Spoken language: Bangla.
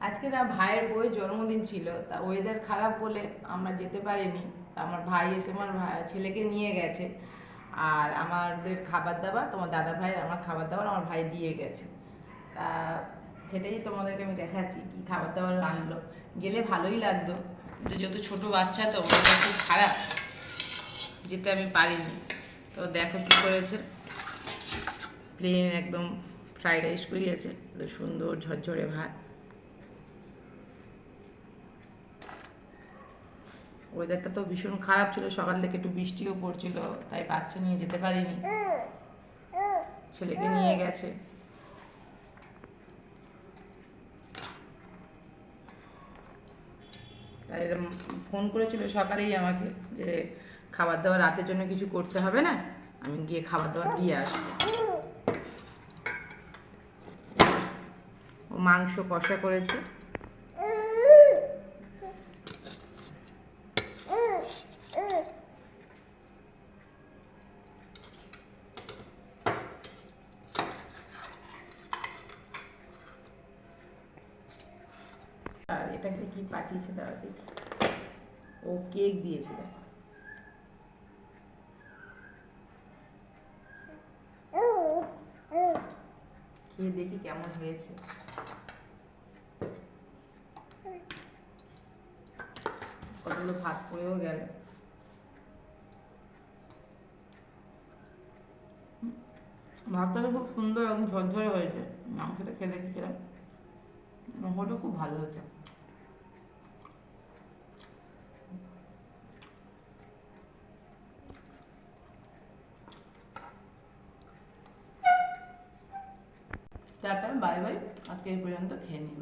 আজকে না ভাইয়ের বউয়ের জন্মদিন ছিল, তা ওয়েদার খারাপ বলে আমরা যেতে পারিনি। তা আমার ভাই এসে আমার ছেলেকে নিয়ে গেছে। আর আমাদের খাবার দাবার, তোমার দাদা ভাই আমার খাবার দাবার আমার ভাই দিয়ে গেছে। তা সেটাই তোমাদেরকে আমি দেখাচ্ছি কি খাবার দাবার আনলো। গেলে ভালোই লাগতো, কিন্তু যেহেতু ছোটো বাচ্চা তো ওটা খুব খারাপ, যেতে আমি পারিনি। তো দেখো কী করেছে, প্লেন একদম ফ্রাইড রাইস করিয়েছে, সুন্দর ঝরঝরে ভাত। ওয়েদারটা তো ভীষণ খারাপ ছিল, সকাল থেকে একটু বৃষ্টিও পড়ছিল, তাই বাচ্চা নিয়ে যেতে পারিনি, ছেলেকে নিয়ে গেছে। তাই ফোন করেছিল সকালেই আমাকে যে খাবার দাবার রাতের জন্য কিছু করতে হবে না, আমি গিয়ে খাবার দাবার দিয়ে আসবো। ও মাংস কষা করেছে, আর এটাকে কি পাঠিয়েছে দাঁড়া দেখি, ও কেক দিয়েছে দেখো। খেয়ে দেখি কেমন হয়েছে। কতগুলো ভাত পড়েও গেল। ভাতটা খুব সুন্দর এবং ঝরঝরে হয়েছে, মাংসটা খেয়ে দেখছিলাম, মাংসটা খুব ভালো হয়েছে। টাটা, বাই বাই, আজকে এই পর্যন্ত, খেয়ে নিই।